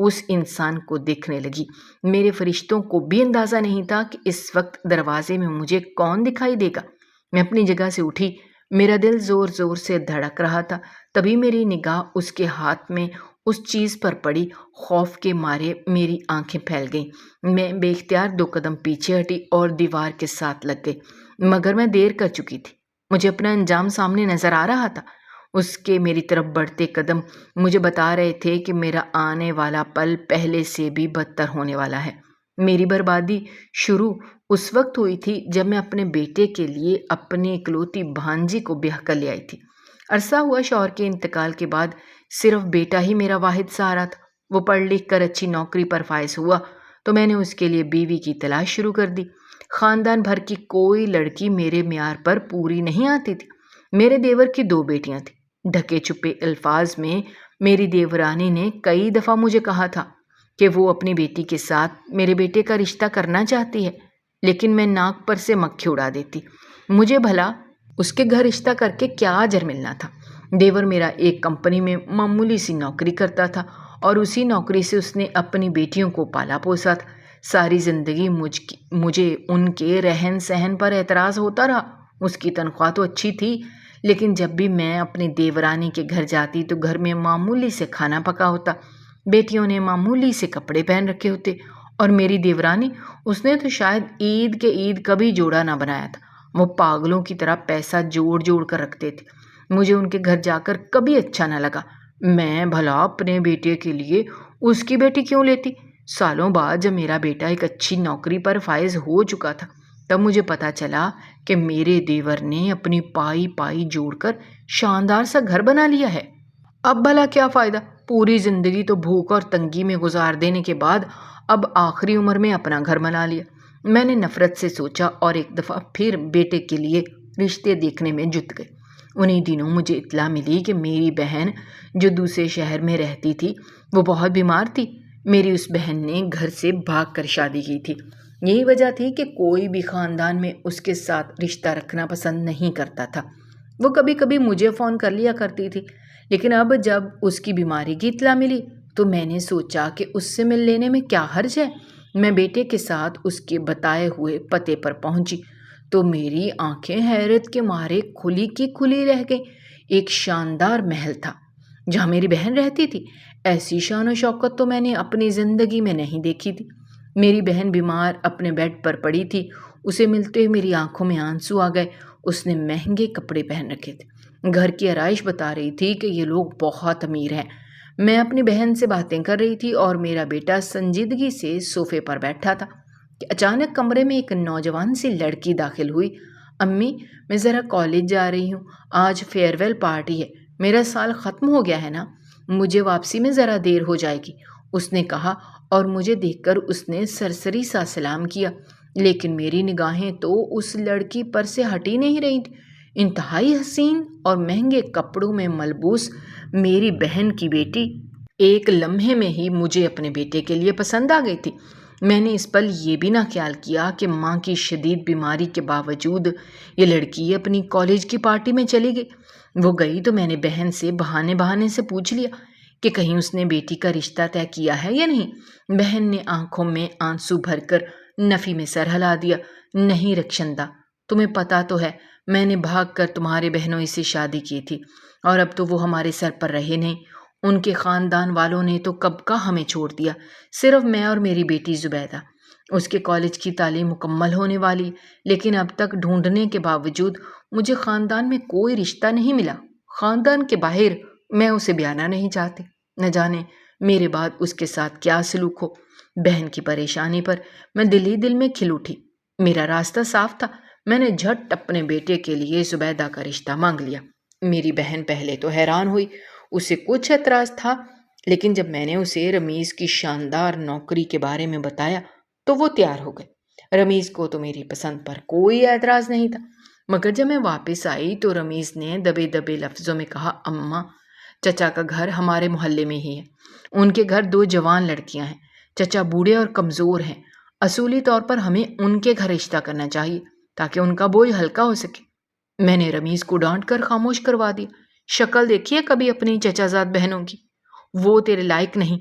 اس انسان کو دیکھنے لگی۔ میرے فرشتوں کو بھی اندازہ نہیں تھا کہ اس وقت دروازے میں مجھے کون دکھائی دے گا۔ میں اپنی جگہ سے اٹھی، میرا دل زور زور سے دھڑک رہا تھا۔ تبھی میری نگاہ اس کے ہاتھ میں اس چیز پر پڑی۔ خوف کے مارے میری آنکھیں پھیل گئیں۔ میں بے اختیار 2 قدم پیچھے ہٹی اور دیوار کے ساتھ لگ گئی، مگر میں دیر کر چکی تھی۔ مجھے اپنا انجام سامنے نظر آ رہا تھا۔ اس کے میری طرف بڑھتے قدم مجھے بتا رہے تھے کہ میرا آنے والا پل پہلے سے بھی بدتر ہونے والا ہے۔ میری بربادی شروع اس وقت ہوئی تھی جب میں اپنے بیٹے کے لیے اپنی اکلوتی بھانجی کو بیاہ کر لے آئی تھی۔ عرصہ ہوا شوہر کے انتقال کے بعد صرف بیٹا ہی میرا واحد سہارا تھا۔ وہ پڑھ لکھ کر اچھی نوکری پر فائز ہوا تو میں نے اس کے لیے بیوی کی تلاش شروع کر دی۔ خاندان بھر کی کوئی لڑکی میرے معیار پر پوری نہیں آتی تھی۔ میرے دیور کی 2 بیٹیاں تھیں۔ ڈھکے چھپے الفاظ میں میری دیورانی نے کئی دفعہ مجھے کہا تھا کہ وہ اپنی بیٹی کے ساتھ میرے بیٹے کا رشتہ کرنا چاہتی ہے، لیکن میں ناک پر سے مکھی اڑا دیتی۔ مجھے بھلا اس کے گھر رشتہ کر کے کیا اجر ملنا تھا؟ دیور میرا ایک کمپنی میں معمولی سی نوکری کرتا تھا اور اسی نوکری سے اس نے اپنی بیٹیوں کو پالا پوسا تھا۔ ساری زندگی مجھے ان کے رہن سہن پر اعتراض ہوتا رہا۔ اس کی تنخواہ تو اچھی تھی، لیکن جب بھی میں اپنی دیورانی کے گھر جاتی تو گھر میں معمولی سے کھانا پکا ہوتا، بیٹیوں نے معمولی سے کپڑے پہن رکھے ہوتے، اور میری دیورانی، اس نے تو شاید عید کے عید کبھی جوڑا نہ بنایا تھا۔ وہ پاگلوں کی طرح پیسہ جوڑ جوڑ کر رکھتے تھے۔ مجھے ان کے گھر جا کر کبھی اچھا نہ لگا۔ میں بھلا اپنے بیٹے کے لیے اس کی بیٹی کیوں لیتی؟ سالوں بعد جب میرا بیٹا ایک اچھی نوکری پر فائز ہو چکا تھا، تب مجھے پتا چلا کہ میرے دیور نے اپنی پائی پائی جوڑ کر شاندار سا گھر بنا لیا ہے۔ اب بھلا کیا فائدہ؟ پوری زندگی تو بھوک اور تنگی میں گزار دینے کے بعد اب آخری عمر میں اپنا گھر بنا لیا۔ میں نے نفرت سے سوچا اور ایک دفعہ پھر بیٹے کے لیے رشتے دیکھنے میں جت گئی۔ انہی دنوں مجھے اطلاع ملی کہ میری بہن جو دوسرے شہر میں رہتی تھی وہ بہت بیمار تھی۔ میری اس بہن نے گھر سے بھاگ کر شادی کی تھی۔ یہی وجہ تھی کہ کوئی بھی خاندان میں اس کے ساتھ رشتہ رکھنا پسند نہیں کرتا تھا۔ وہ کبھی کبھی مجھے فون کر لیا کرتی تھی، لیکن اب جب اس کی بیماری کی اطلاع ملی تو میں نے سوچا کہ اس سے مل لینے میں کیا حرج ہے۔ میں بیٹے کے ساتھ اس کے بتائے ہوئے پتے پر پہنچی تو میری آنکھیں حیرت کے مارے کھلی کی کھلی رہ گئیں۔ ایک شاندار محل تھا جہاں میری بہن رہتی تھی۔ ایسی شان و شوکت تو میں نے اپنی زندگی میں نہیں دیکھی تھی۔ میری بہن بیمار اپنے بیڈ پر پڑی تھی۔ اسے ملتے ہوئے میری آنکھوں میں آنسو آ گئے۔ اس نے مہنگے کپڑے پہن رکھے تھے۔ گھر کی آرائش بتا رہی تھی کہ یہ لوگ بہت امیر ہیں۔ میں اپنی بہن سے باتیں کر رہی تھی اور میرا بیٹا سنجیدگی سے صوفے پر بیٹھا تھا کہ اچانک کمرے میں ایک نوجوان سی لڑکی داخل ہوئی۔ امی، میں ذرا کالج جا رہی ہوں، آج فیئر ویل پارٹی ہے، میرا سال ختم ہو گیا ہے نا، مجھے واپسی میں ذرا دیر ہو جائے گی، اس نے کہا، اور مجھے دیکھ کر اس نے سرسری سا سلام کیا، لیکن میری نگاہیں تو اس لڑکی پر سے ہٹ ہی نہیں رہی تھیں۔ انتہائی حسین اور مہنگے کپڑوں میں ملبوس میری بہن کی بیٹی ایک لمحے میں ہی مجھے اپنے بیٹے کے لیے پسند آ گئی تھی۔ میں نے اس پل یہ بھی نہ خیال کیا کہ ماں کی شدید بیماری کے باوجود یہ لڑکی اپنی کالج کی پارٹی میں چلی گئی۔ وہ گئی تو میں نے بہن سے بہانے سے پوچھ لیا کہ کہیں اس نے بیٹی کا رشتہ طے کیا ہے یا نہیں۔ بہن نے آنکھوں میں آنسو بھر کر نفی میں سر ہلا دیا۔ نہیں رخشندہ، تمہیں پتا تو ہے میں نے بھاگ کر تمہارے بہنوئی سے شادی کی تھی، اور اب تو وہ ہمارے سر پر رہے نہیں۔ ان کے خاندان والوں نے تو کب کا ہمیں چھوڑ دیا، صرف میں اور میری بیٹی زبیدہ۔ اس کے کالج کی تعلیم مکمل ہونے والی، لیکن اب تک ڈھونڈنے کے باوجود مجھے خاندان میں کوئی رشتہ نہیں ملا۔ خاندان کے باہر میں اسے بیانا نہیں چاہتی، نہ جانے میرے بعد اس کے ساتھ کیا سلوک ہو۔ بہن کی پریشانی پر میں دل ہی دل میں کھل اٹھی۔ میرا راستہ صاف تھا، میں نے جھٹ اپنے بیٹے کے لیے زبیدہ کا رشتہ مانگ لیا۔ میری بہن پہلے تو حیران ہوئی، اسے کچھ اعتراض تھا، لیکن جب میں نے اسے رمیز کی شاندار نوکری کے بارے میں بتایا تو وہ تیار ہو گئے۔ رمیز کو تو میری پسند پر کوئی اعتراض نہیں تھا، مگر جب میں واپس آئی تو رمیز نے دبے دبے لفظوں میں کہا، اماں، چچا کا گھر ہمارے محلے میں ہی ہے، ان کے گھر 2 جوان لڑکیاں ہیں، چچا بوڑھے اور کمزور ہیں، اصولی طور پر ہمیں ان کے گھر رشتہ کرنا چاہیے تاکہ ان کا بوجھ ہلکا ہو سکے۔ میں نے رمیز کو ڈانٹ کر خاموش کروا دیا۔ شکل دیکھی ہے کبھی اپنی چچا زاد بہنوں کی؟ وہ تیرے لائق نہیں۔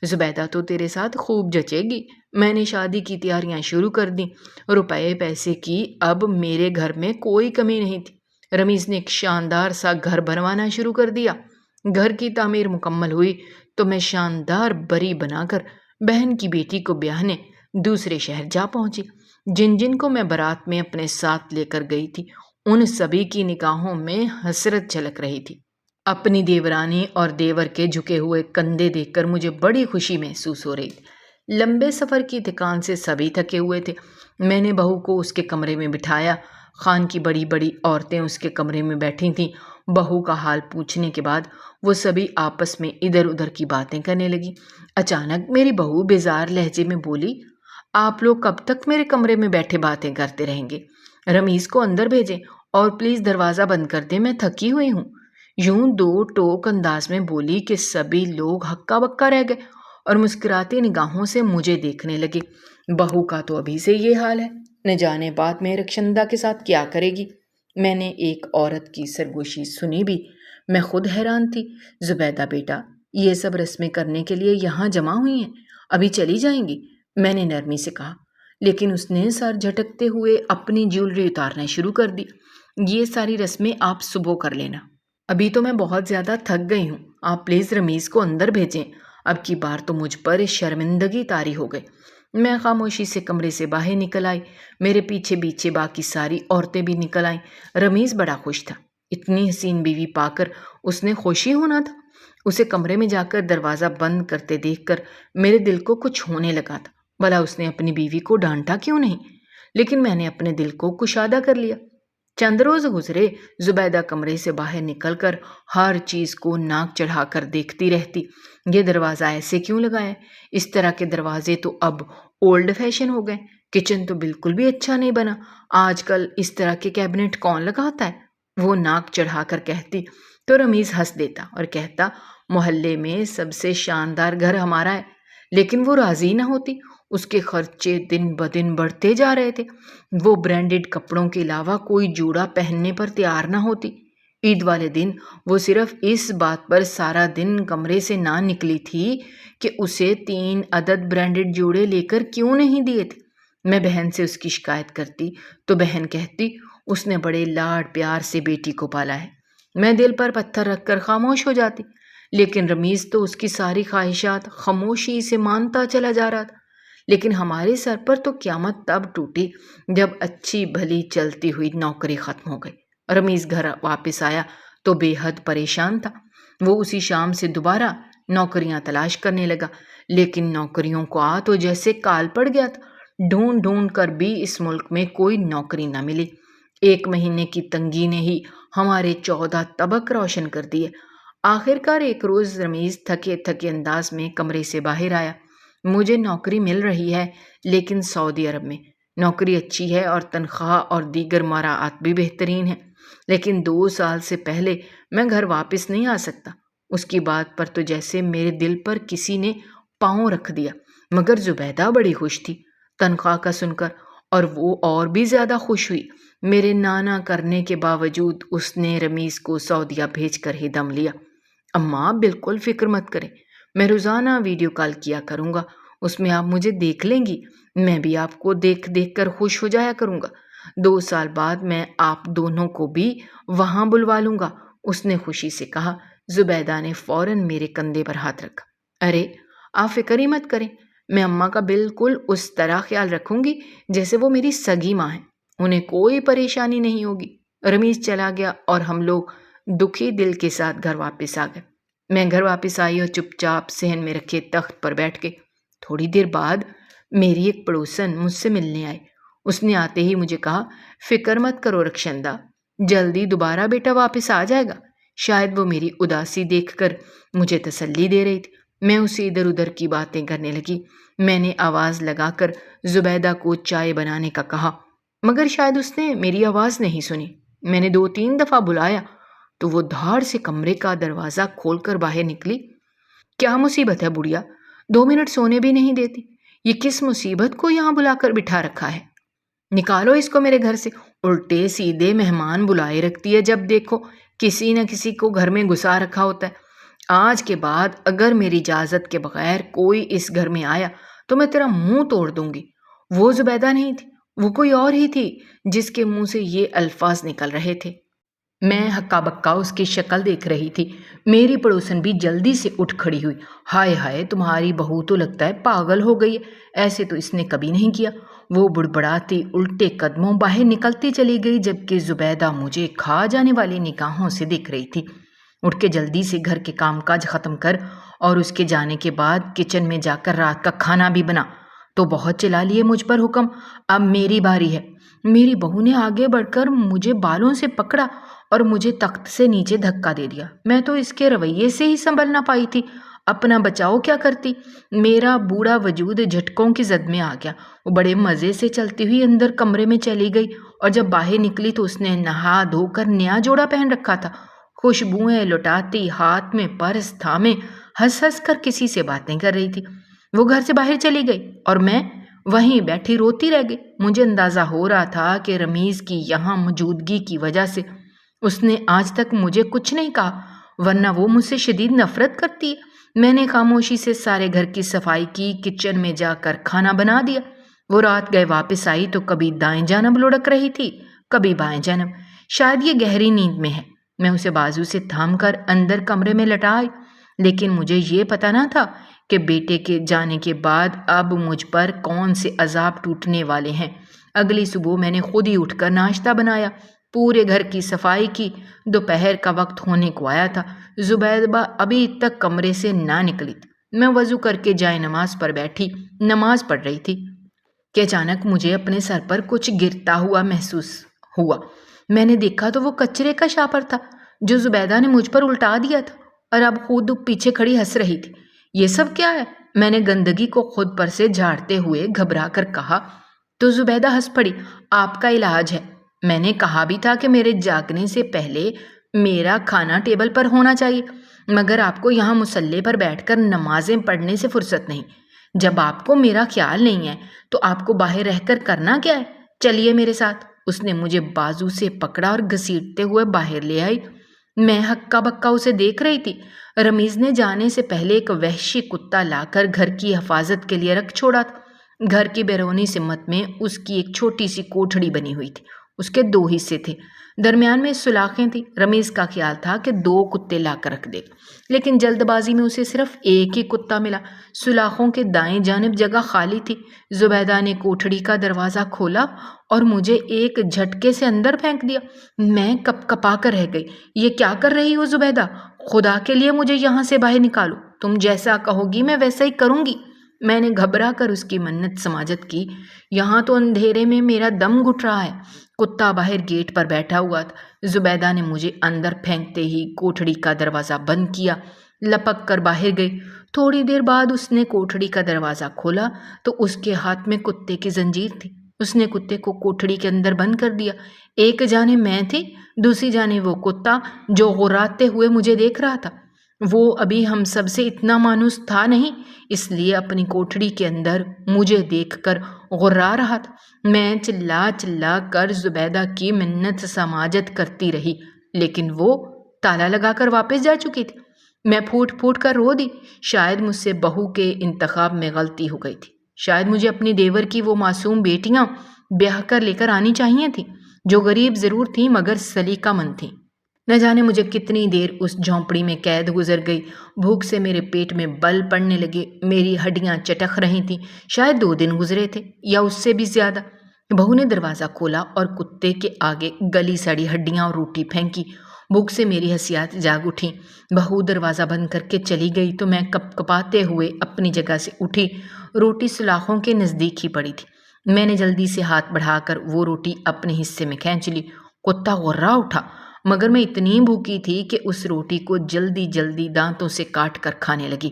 زبیدہ تو تیرے ساتھ خوب جچے گی۔ میں نے شادی کی تیاریاں شروع کر دیں، روپے پیسے کی اب میرے گھر میں کوئی کمی نہیں تھی۔ رمیز نے ایک شاندار سا گھر بنوانا شروع کر دیا۔ گھر کی تعمیر مکمل ہوئی تو میں شاندار بری بنا کر بہن کی بیٹی کو بیاہنے دوسرے شہر جا پہنچی۔ جن جن کو میں بارات میں اپنے ساتھ لے کر گئی تھی ان سبھی کی نگاہوں میں حسرت جھلک رہی تھی۔ اپنی دیورانی اور دیور کے جھکے ہوئے کندھے دیکھ کر مجھے بڑی خوشی محسوس ہو رہی تھی۔ لمبے سفر کی تھکان سے سبھی تھکے ہوئے تھے۔ میں نے بہو کو اس کے کمرے میں بٹھایا۔ خان کی بڑی بڑی عورتیں اس کے کمرے میں بیٹھی تھیں۔ بہو کا حال پوچھنے کے بعد وہ سبھی آپس میں ادھر ادھر کی باتیں کرنے لگی۔ اچانک میری بہو بیزار لہجے میں بولی، آپ لوگ کب تک میرے کمرے میں بیٹھے باتیں کرتے رہیں گے؟ رمیز کو اندر بھیجیں اور پلیز دروازہ بند کر دیں، میں تھکی ہوئی ہوں۔ یوں دو ٹوک انداز میں بولی کہ سبھی لوگ ہکا بکا رہ گئے اور مسکراتی نگاہوں سے مجھے دیکھنے لگے۔ بہو کا تو ابھی سے یہ حال ہے، نہ جانے بعد میں رخشندہ کے ساتھ کیا کرے گی۔ میں نے ایک عورت کی سرگوشی سنی بھی، میں خود حیران تھی۔ زبیدہ بیٹا، یہ سب رسمیں کرنے کے لیے یہاں جمع ہوئی ہیں، ابھی چلی جائیں گی؟ میں نے نرمی سے کہا، لیکن اس نے سر جھٹکتے ہوئے اپنی جیولری اتارنا شروع کر دی۔ یہ ساری رسمیں آپ صبح کر لینا، ابھی تو میں بہت زیادہ تھک گئی ہوں۔ آپ پلیز رمیز کو اندر بھیجیں، اب کی بار تو مجھ پر شرمندگی طاری ہو گئی۔ میں خاموشی سے کمرے سے باہر نکل آئی۔ میرے پیچھے پیچھے باقی ساری عورتیں بھی نکل آئیں۔ رمیز بڑا خوش تھا، اتنی حسین بیوی پا کر اس نے خوشی ہونا تھا۔ اسے کمرے میں جا کر دروازہ بند کرتے دیکھ کر میرے دل کو کچھ ہونے لگا تھا، بھلا اس نے اپنی بیوی کو ڈانٹا کیوں نہیں؟ لیکن میں نے اپنے دل کو کشادہ کر لیا۔ چند روز گزرے، زبیدہ کمرے سے باہر نکل کر ہر چیز کو ناک چڑھا کر دیکھتی رہتی۔ یہ دروازہ ایسے کیوں لگا ہے؟ اس طرح کے دروازے تو اب اولڈ فیشن ہو گئے۔ کچن تو بالکل بھی اچھا نہیں بنا، آج کل اس طرح کے کیبنٹ کون لگاتا ہے؟ وہ ناک چڑھا کر کہتی تو رمیز ہنس دیتا اور کہتا، محلے میں سب سے شاندار گھر ہمارا ہے۔ لیکن وہ راضی نہ ہوتی، اس کے خرچے دن بدن بڑھتے جا رہے تھے۔ وہ برانڈڈ کپڑوں کے علاوہ کوئی جوڑا پہننے پر تیار نہ ہوتی۔ عید والے دن وہ صرف اس بات پر سارا دن کمرے سے نہ نکلی تھی کہ اسے 3 عدد برانڈڈ جوڑے لے کر کیوں نہیں دیے تھے۔ میں بہن سے اس کی شکایت کرتی تو بہن کہتی، اس نے بڑے لاڈ پیار سے بیٹی کو پالا ہے۔ میں دل پر پتھر رکھ کر خاموش ہو جاتی، لیکن رمیز تو اس کی ساری خواہشات خاموشی سے مانتا چلا جا رہا تھا۔ لیکن ہمارے سر پر تو قیامت تب ٹوٹی جب اچھی بھلی چلتی ہوئی نوکری ختم ہو گئی۔ رمیز گھر واپس آیا تو بے حد پریشان تھا۔ وہ اسی شام سے دوبارہ نوکریاں تلاش کرنے لگا، لیکن نوکریوں کو تو جیسے کال پڑ گیا تھا۔ ڈھونڈ ڈھونڈ کر بھی اس ملک میں کوئی نوکری نہ ملی۔ 1 مہینے کی تنگی نے ہی ہمارے 14 طبق روشن کر دیے۔ آخرکار ایک روز رمیز تھکے تھکے انداز میں کمرے سے باہر آیا۔ مجھے نوکری مل رہی ہے، لیکن سعودی عرب میں۔ نوکری اچھی ہے اور تنخواہ اور دیگر مراعات بھی بہترین ہیں، لیکن 2 سال سے پہلے میں گھر واپس نہیں آ سکتا۔ اس کی بات پر تو جیسے میرے دل پر کسی نے پاؤں رکھ دیا۔ مگر زبیدہ بڑی خوش تھی تنخواہ کا سن کر، اور وہ اور بھی زیادہ خوش ہوئی۔ میرے نانا کرنے کے باوجود اس نے رمیز کو سعودیہ بھیج کر ہی دم لیا۔ اماں بالکل فکر مت کریں، میں روزانہ ویڈیو کال کیا کروں گا، اس میں آپ مجھے دیکھ لیں گی، میں بھی آپ کو دیکھ دیکھ کر خوش ہو جایا کروں گا۔ 2 سال بعد میں آپ دونوں کو بھی وہاں بلوا لوں گا، اس نے خوشی سے کہا۔ زبیدہ نے فوراً میرے کندھے پر ہاتھ رکھا۔ ارے آپ فکر ہی مت کریں، میں اماں کا بالکل اس طرح خیال رکھوں گی جیسے وہ میری سگی ماں ہیں، انہیں کوئی پریشانی نہیں ہوگی۔ رمیز چلا گیا اور ہم لوگ دکھی دل کے ساتھ گھر واپس آ گئے۔ میں گھر واپس آئی اور چپ چاپ صحن میں رکھے تخت پر بیٹھ گئی۔ تھوڑی دیر بعد میری ایک پڑوسن مجھ سے ملنے آئی۔ اس نے آتے ہی مجھے کہا، فکر مت کرو رخشندہ، جلدی دوبارہ بیٹا واپس آ جائے گا۔ شاید وہ میری اداسی دیکھ کر مجھے تسلی دے رہی تھی۔ میں اسے ادھر ادھر کی باتیں کرنے لگی۔ میں نے آواز لگا کر زبیدہ کو چائے بنانے کا کہا، مگر شاید اس نے میری آواز نہیں سنی۔ میں نے 2-3 دفعہ بلایا تو وہ دھاڑ سے کمرے کا دروازہ کھول کر باہر نکلی۔ کیا مصیبت ہے بڑھیا، 2 منٹ سونے بھی نہیں دیتی، یہ کس مصیبت کو یہاں بلا کر بٹھا رکھا ہے؟ نکالو اس کو میرے گھر سے، الٹے سیدھے مہمان بلائے رکھتی ہے، جب دیکھو کسی نہ کسی کو گھر میں گھسا رکھا ہوتا ہے۔ آج کے بعد اگر میری اجازت کے بغیر کوئی اس گھر میں آیا تو میں تیرا منہ توڑ دوں گی۔ وہ زبیدہ نہیں تھی، وہ کوئی اور ہی تھی جس کے منہ سے یہ الفاظ نکل رہے تھے۔ میں ہکا بکا اس کی شکل دیکھ رہی تھی۔ میری پڑوسن بھی جلدی سے اٹھ کھڑی ہوئی۔ ہائے ہائے، تمہاری بہو تو لگتا ہے پاگل ہو گئی ہے، ایسے تو اس نے کبھی نہیں کیا۔ وہ بڑبڑاتی الٹے قدموں باہر نکلتی چلی گئی، جبکہ زبیدہ مجھے کھا جانے والی نگاہوں سے دیکھ رہی تھی۔ اٹھ کے جلدی سے گھر کے کام کاج ختم کر اور اس کے جانے کے بعد کچن میں جا کر رات کا کھانا بھی بنا۔ تو بہت چلا لیے مجھ پر حکم، اب میری باری ہے۔ میری بہو نے آگے بڑھ کر مجھے بالوں سے پکڑا اور مجھے تخت سے نیچے دھکا دے دیا۔ میں تو اس کے رویے سے ہی سنبھل نہ پائی تھی، اپنا بچاؤ کیا کرتی۔ میرا بوڑھا وجود جھٹکوں کی زد میں آ گیا۔ وہ بڑے مزے سے چلتی ہوئی اندر کمرے میں چلی گئی، اور جب باہر نکلی تو اس نے نہا دھو کر نیا جوڑا پہن رکھا تھا۔ خوشبوئیں لٹاتی، ہاتھ میں پرس تھامے ہنس ہنس کر کسی سے باتیں کر رہی تھی۔ وہ گھر سے باہر چلی گئی اور میں وہیں بیٹھی روتی رہ گئی۔ مجھے اندازہ ہو رہا تھا کہ رمیز کی یہاں موجودگی کی وجہ سے اس نے آج تک مجھے کچھ نہیں کہا، ورنہ وہ مجھ سے شدید نفرت کرتی ہے۔ میں نے خاموشی سے سارے گھر کی صفائی کی، کچن میں جا کر کھانا بنا دیا۔ وہ رات گئے واپس آئی تو کبھی دائیں جانب لڑک رہی تھی، کبھی بائیں جانب۔ شاید یہ گہری نیند میں ہے۔ میں اسے بازو سے تھام کر اندر کمرے میں لٹا آئی، لیکن مجھے یہ پتا نہ تھا کہ بیٹے کے جانے کے بعد اب مجھ پر کون سے عذاب ٹوٹنے والے ہیں۔ اگلی صبح میں نے خود ہی اٹھ کر ناشتہ بنایا، پورے گھر کی صفائی کی۔ دوپہر کا وقت ہونے کو آیا تھا، زبیدہ ابھی تک کمرے سے نہ نکلی تھی۔ میں وضو کر کے جائے نماز پر بیٹھی نماز پڑھ رہی تھی کہ اچانک مجھے اپنے سر پر کچھ گرتا ہوا محسوس ہوا۔ میں نے دیکھا تو وہ کچرے کا شاپر تھا جو زبیدہ نے مجھ پر الٹا دیا تھا، اور اب خود پیچھے کھڑی ہنس رہی تھی۔ یہ سب کیا ہے؟ میں نے گندگی کو خود پر سے جھاڑتے ہوئے گھبرا کر کہا، تو زبیدہ ہنس پڑی۔ آپ کا علاج ہے۔ میں نے کہا بھی تھا کہ میرے جاگنے سے پہلے میرا کھانا ٹیبل پر ہونا چاہیے، مگر آپ کو یہاں مصلے پر بیٹھ کر نمازیں پڑھنے سے فرصت نہیں۔ جب آپ کو میرا خیال نہیں ہے تو آپ کو باہر رہ کر کرنا کیا ہے؟ چلیے میرے ساتھ۔ اس نے مجھے بازو سے پکڑا اور گھسیٹتے ہوئے باہر لے آئی۔ میں ہکا بکا اسے دیکھ رہی تھی۔ رمیز نے جانے سے پہلے ایک وحشی کتا لا کر گھر کی حفاظت کے لیے رکھ چھوڑا تھا۔ گھر کی بیرونی سمت میں اس کی ایک چھوٹی سی کوٹھڑی بنی ہوئی تھی۔ اس کے 2 حصے تھے، درمیان میں سلاخیں تھیں۔ رمیز کا خیال تھا کہ 2 کتے لا کر رکھ دے، لیکن جلد بازی میں اسے صرف ایک ہی کتا ملا۔ سلاخوں کے دائیں جانب جگہ خالی تھی۔ زبیدہ نے کوٹھڑی کا دروازہ کھولا اور مجھے ایک جھٹکے سے اندر پھینک دیا۔ میں کپ کپا کر رہ گئی۔ یہ کیا کر رہی ہو زبیدہ؟ خدا کے لیے مجھے یہاں سے باہر نکالو۔ تم جیسا کہو گی میں ویسا ہی کروں گی۔ میں نے گھبرا کر اس کی منت سماجت کی۔ یہاں تو اندھیرے میں میرا دم گھٹ رہا ہے۔ کتا باہر گیٹ پر بیٹھا ہوا تھا۔ زبیدہ نے مجھے اندر پھینکتے ہی کوٹھڑی کا دروازہ بند کیا، لپک کر باہر گئی۔ تھوڑی دیر بعد اس نے کوٹھڑی کا دروازہ کھولا تو اس کے ہاتھ میں کتے کی زنجیر تھی۔ اس نے کتے کو کوٹھڑی کے اندر بند کر دیا۔ ایک جانب میں تھی، دوسری جانب وہ کتا جو غراتے ہوئے مجھے دیکھ رہا تھا۔ وہ ابھی ہم سب سے اتنا مانوس تھا نہیں، اس لیے اپنی کوٹھڑی کے اندر مجھے دیکھ کر غرا رہا تھا۔ میں چلا چلا کر زبیدہ کی منت سماجت کرتی رہی، لیکن وہ تالا لگا کر واپس جا چکی تھی۔ میں پھوٹ پھوٹ کر رو دی۔ شاید مجھ سے بہو کے انتخاب میں غلطی ہو گئی تھی۔ شاید مجھے اپنی دیور کی وہ معصوم بیٹیاں بیاہ کر لے کر آنی چاہیے تھیں، جو غریب ضرور تھیں مگر سلیقہ مند تھیں۔ نہ جانے مجھے کتنی دیر اس جھونپڑی میں قید گزر گئی۔ بھوک سے میرے پیٹ میں بل پڑنے لگے، میری ہڈیاں چٹک رہی تھیں۔ شاید 2 دن گزرے تھے یا اس سے بھی زیادہ۔ بہو نے دروازہ کھولا اور کتے کے آگے گلی سڑی ہڈیاں اور روٹی پھینکی۔ بھوک سے میری حسیات جاگ اٹھی۔ بہو دروازہ بند کر کے چلی گئی تو میں کپ کپاتے ہوئے اپنی جگہ سے اٹھی۔ روٹی سلاخوں کے نزدیک ہی پڑی تھی۔ میں نے جلدی سے ہاتھ بڑھا کر وہ روٹی اپنے حصے میں کھینچ لی۔ کتا غرا اٹھا، مگر میں اتنی بھوکی تھی کہ اس روٹی کو جلدی جلدی دانتوں سے کاٹ کر کھانے لگی،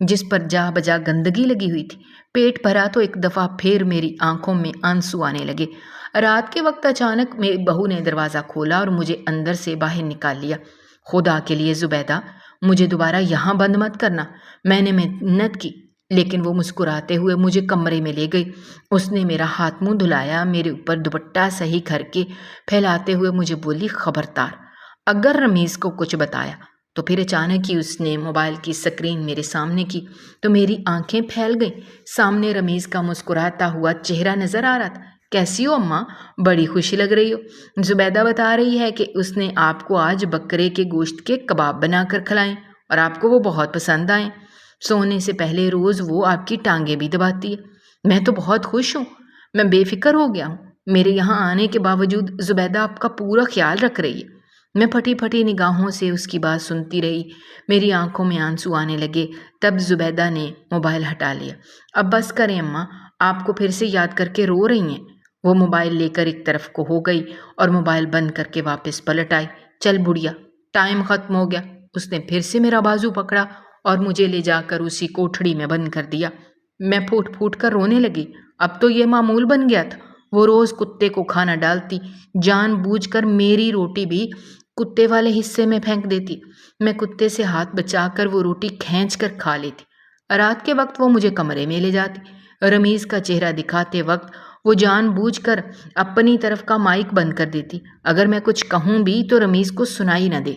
جس پر جا بجا گندگی لگی ہوئی تھی۔ پیٹ بھرا تو ایک دفعہ پھر میری آنکھوں میں آنسو آنے لگے۔ رات کے وقت اچانک میری بہو نے دروازہ کھولا اور مجھے اندر سے باہر نکال لیا۔ خدا کے لیے زبیدہ، مجھے دوبارہ یہاں بند مت کرنا۔ میں نے منت کی، لیکن وہ مسکراتے ہوئے مجھے کمرے میں لے گئی۔ اس نے میرا ہاتھ منہ دھلایا، میرے اوپر دوپٹہ صحیح کر کے پھیلاتے ہوئے مجھے بولی، خبردار، اگر رمیز کو کچھ بتایا تو پھر اچانک ہی اس نے موبائل کی سکرین میرے سامنے کی تو میری آنکھیں پھیل گئیں۔ سامنے رمیز کا مسکراتا ہوا چہرہ نظر آ رہا تھا۔ کیسی ہو اماں؟ بڑی خوشی لگ رہی ہو۔ زبیدہ بتا رہی ہے کہ اس نے آپ کو آج بکرے کے گوشت کے کباب بنا کر کھلائیں اور آپ کو وہ بہت پسند آئیں۔ سونے سے پہلے روز وہ آپ کی ٹانگیں بھی دباتی ہے۔ میں تو بہت خوش ہوں، میں بے فکر ہو گیا ہوں۔ میرے یہاں آنے کے باوجود زبیدہ آپ کا پورا خیال رکھ رہی ہے۔ میں پھٹی پھٹی نگاہوں سے اس کی بات سنتی رہی۔ میری آنکھوں میں آنسو آنے لگے۔ تب زبیدہ نے موبائل ہٹا لیا۔ اب بس کریں اماں، آپ کو پھر سے یاد کر کے رو رہی ہیں۔ وہ موبائل لے کر ایک طرف کو ہو گئی اور موبائل بند کر کے واپس پلٹ آئی۔ چل بڑھیا، ٹائم ختم ہو گیا۔ اس نے پھر سے میرا بازو پکڑا اور مجھے لے جا کر اسی کوٹھڑی میں بند کر دیا۔ میں پھوٹ پھوٹ کر رونے لگی۔ اب تو یہ معمول بن گیا تھا۔ وہ روز کتے کو کھانا ڈالتی، جان بوجھ کر میری روٹی بھی کتے والے حصے میں پھینک دیتی۔ میں کتے سے ہاتھ بچا کر وہ روٹی کھینچ کر کھا لیتی۔ رات کے وقت وہ مجھے کمرے میں لے جاتی۔ رمیز کا چہرہ دکھاتے وقت وہ جان بوجھ کر اپنی طرف کا مائک بند کر دیتی۔ اگر میں کچھ کہوں بھی تو رمیز کو سنائی نہ دے۔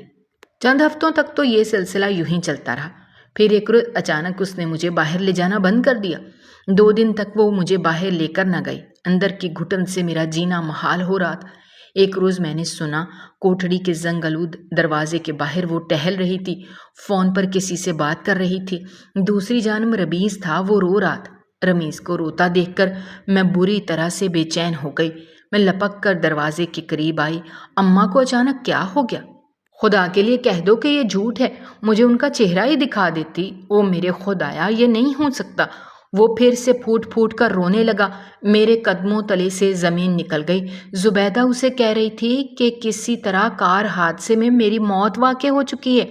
چند ہفتوں تک تو یہ سلسلہ یوں ہی چلتا رہا۔ پھر ایک روز اچانک اس نے مجھے باہر لے جانا بند کر دیا۔ 2 دن تک وہ مجھے باہر لے کر نہ گئی۔ اندر کی گھٹن سے میرا جینا محال ہو رہا تھا۔ ایک روز میں نے سنا کوٹھڑی کے زنگ آلود دروازے کے باہر وہ ٹہل رہی تھی، فون پر کسی سے بات کر رہی تھی۔ دوسری جانب رمیز تھا، وہ رو رہا تھا۔ رمیز کو روتا دیکھ کر میں بری طرح سے بے چین ہو گئی۔ میں لپک کر دروازے کے قریب آئی۔ اماں کو اچانک کیا ہو گیا؟ خدا کے لیے کہہ دو کہ یہ جھوٹ ہے، مجھے ان کا چہرہ ہی دکھا دیتی۔ او میرے خدایا، یہ نہیں ہو سکتا۔ وہ پھر سے پھوٹ پھوٹ کر رونے لگا۔ میرے قدموں تلے سے زمین نکل گئی۔ زبیدہ اسے کہہ رہی تھی کہ کسی طرح کار حادثے میں میری موت واقع ہو چکی ہے۔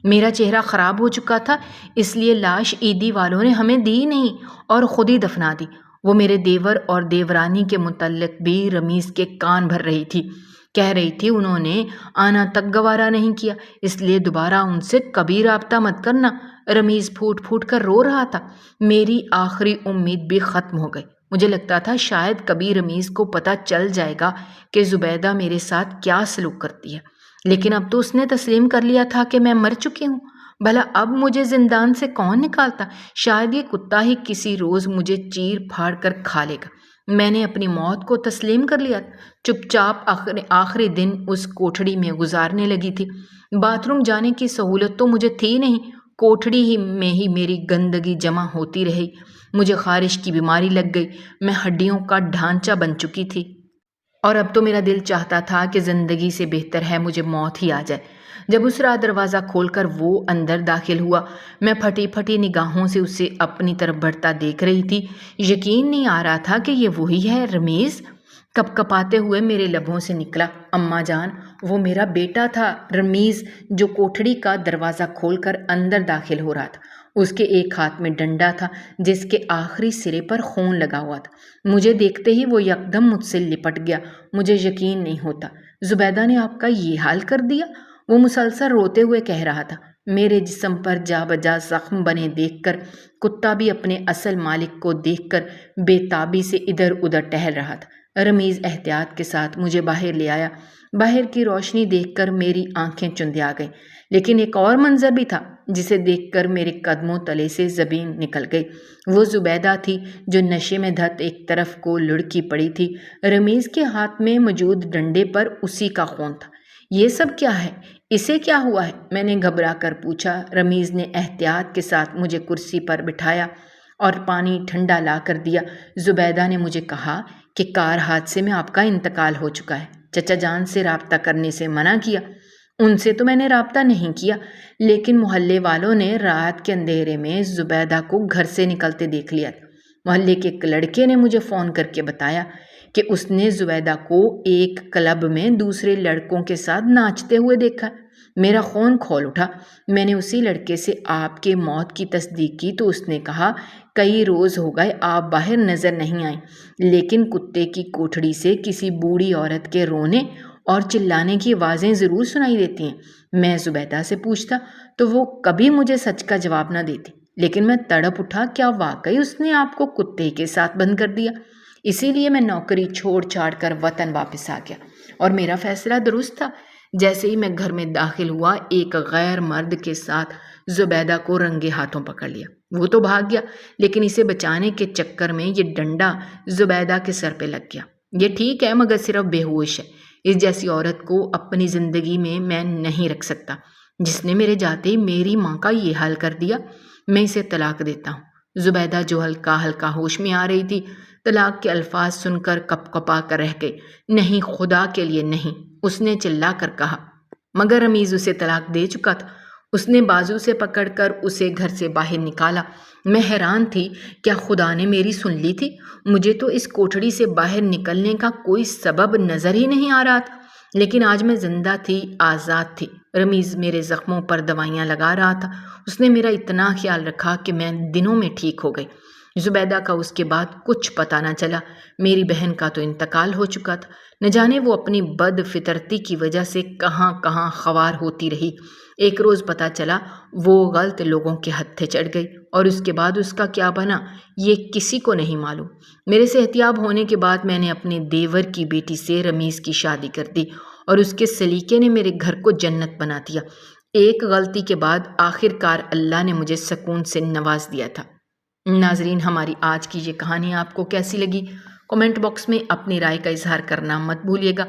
میرا چہرہ خراب ہو چکا تھا، اس لیے لاش عیدی والوں نے ہمیں دی نہیں اور خود ہی دفنا دی۔ وہ میرے دیور اور دیورانی کے متعلق بھی رمیز کے کان بھر رہی تھی۔ کہہ رہی تھی انہوں نے آنا تک گوارا نہیں کیا، اس لیے دوبارہ ان سے کبھی رابطہ مت کرنا۔ رمیز پھوٹ پھوٹ کر رو رہا تھا۔ میری آخری امید بھی ختم ہو گئی۔ مجھے لگتا تھا شاید کبھی رمیز کو پتہ چل جائے گا کہ زبیدہ میرے ساتھ کیا سلوک کرتی ہے، لیکن اب تو اس نے تسلیم کر لیا تھا کہ میں مر چکی ہوں۔ بھلا اب مجھے زندان سے کون نکالتا؟ شاید یہ کتا ہی کسی روز مجھے چیر پھاڑ کر کھا لے گا۔ میں نے اپنی موت کو تسلیم کر لیا تھا۔ چپ چاپ آخری دن اس کوٹھڑی میں گزارنے لگی تھی۔ باتھ روم جانے کی سہولت تو مجھے تھی نہیں، کوٹھڑی ہی میں ہی میری گندگی جمع ہوتی رہی۔ مجھے خارش کی بیماری لگ گئی، میں ہڈیوں کا ڈھانچہ بن چکی تھی اور اب تو میرا دل چاہتا تھا کہ زندگی سے بہتر ہے مجھے موت ہی آ جائے۔ جب اس رات دروازہ کھول کر وہ اندر داخل ہوا، میں پھٹی پھٹی نگاہوں سے اسے اپنی طرف بڑھتا دیکھ رہی تھی۔ یقین نہیں آ رہا تھا کہ یہ وہی ہے رمیز۔ کپ کپاتے ہوئے میرے لبوں سے نکلا، اماں جان، وہ میرا بیٹا تھا رمیز، جو کوٹھڑی کا دروازہ کھول کر اندر داخل ہو رہا تھا۔ اس کے ایک ہاتھ میں ڈنڈا تھا جس کے آخری سرے پر خون لگا ہوا تھا۔ مجھے دیکھتے ہی وہ یکدم مجھ سے لپٹ گیا۔ مجھے یقین نہیں ہوتا، زبیدہ نے آپ کا یہ حال کر دیا؟ وہ مسلسل روتے ہوئے کہہ رہا تھا۔ میرے جسم پر جا بجا زخم بنے دیکھ کر کتا بھی اپنے اصل مالک کو دیکھ کر بے تابی سے ادھر ادھر ٹہل رہا تھا۔ رمیز احتیاط کے ساتھ مجھے باہر لے آیا۔ باہر کی روشنی دیکھ کر میری آنکھیں چندیا گئیں، لیکن ایک اور منظر بھی تھا جسے دیکھ کر میرے قدموں تلے سے زمین نکل گئی۔ وہ زبیدہ تھی جو نشے میں دھت ایک طرف کو لڑکی پڑی تھی۔ رمیز کے ہاتھ میں موجود ڈنڈے پر اسی کا خون تھا۔ یہ سب کیا ہے؟ اسے کیا ہوا ہے؟ میں نے گھبرا کر پوچھا۔ رمیز نے احتیاط کے ساتھ مجھے کرسی پر بٹھایا اور پانی ٹھنڈا لا کر دیا۔ زبیدہ نے مجھے کہا کہ کار حادثے میں آپ کا انتقال ہو چکا ہے۔ چچا جان سے رابطہ کرنے سے منع کیا۔ ان سے تو میں نے رابطہ نہیں کیا، لیکن محلے والوں نے رات کے اندھیرے میں زبیدہ کو گھر سے نکلتے دیکھ لیا تھا۔ محلے کے ایک لڑکے نے مجھے فون کر کے بتایا کہ اس نے زبیدہ کو ایک کلب میں دوسرے لڑکوں کے ساتھ ناچتے ہوئے دیکھا۔ میرا خون کھول اٹھا۔ میں نے اسی لڑکے سے آپ کے موت کی تصدیق کی تو اس نے کہا کئی روز ہو گئے آپ باہر نظر نہیں آئیں، لیکن کتے کی کوٹھڑی سے کسی بوڑھی عورت کے رونے اور چلانے کی آوازیں ضرور سنائی دیتی ہیں۔ میں زبیدہ سے پوچھتا تو وہ کبھی مجھے سچ کا جواب نہ دیتی، لیکن میں تڑپ اٹھا، کیا واقعی اس نے آپ کو کتے کے ساتھ بند کر دیا؟ اسی لیے میں نوکری چھوڑ چھاڑ کر وطن واپس آ گیا، اور میرا فیصلہ درست تھا۔ جیسے ہی میں گھر میں داخل ہوا ایک غیر مرد کے ساتھ زبیدہ کو رنگے ہاتھوں پکڑ لیا۔ وہ تو بھاگ گیا لیکن اسے بچانے کے چکر میں یہ ڈنڈا زبیدہ کے سر پہ لگ گیا۔ یہ ٹھیک ہے مگر صرف بے ہوش ہے۔ اس جیسی عورت کو اپنی زندگی میں نہیں رکھ سکتا۔ جس نے میرے جاتے ہی میری ماں کا یہ حال کر دیا، میں اسے طلاق دیتا ہوں۔ زبیدہ جو ہلکا ہلکا ہوش میں آ رہی تھی طلاق کے الفاظ سن کر کپ کپا کر رہ گئی۔ نہیں، خدا کے لیے نہیں، اس نے چلا کر کہا۔ مگر رمیز اسے طلاق دے چکا تھا۔ اس نے بازو سے پکڑ کر اسے گھر سے باہر نکالا۔ میں حیران تھی، کیا خدا نے میری سن لی تھی؟ مجھے تو اس کوٹڑی سے باہر نکلنے کا کوئی سبب نظر ہی نہیں آ رہا تھا، لیکن آج میں زندہ تھی، آزاد تھی۔ رمیز میرے زخموں پر دوائیاں لگا رہا تھا۔ اس نے میرا اتنا خیال رکھا کہ میں دنوں میں ٹھیک ہو گئی۔ زبیدہ کا اس کے بعد کچھ پتہ نہ چلا۔ میری بہن کا تو انتقال ہو چکا تھا۔ نہ جانے وہ اپنی بد فطرتی کی وجہ سے کہاں کہاں خوار ہوتی رہی۔ ایک روز پتہ چلا وہ غلط لوگوں کے ہتھے چڑھ گئی، اور اس کے بعد اس کا کیا بنا یہ کسی کو نہیں معلوم۔ میرے صحتیاب ہونے کے بعد میں نے اپنے دیور کی بیٹی سے رمیز کی شادی کر دی، اور اس کے سلیقے نے میرے گھر کو جنت بنا دیا۔ ایک غلطی کے بعد آخر کار اللہ نے مجھے سکون سے نواز دیا تھا۔ ناظرین، ہماری آج کی یہ کہانی آپ کو کیسی لگی؟ کمنٹ باکس میں اپنی رائے کا اظہار کرنا مت بھولیے گا،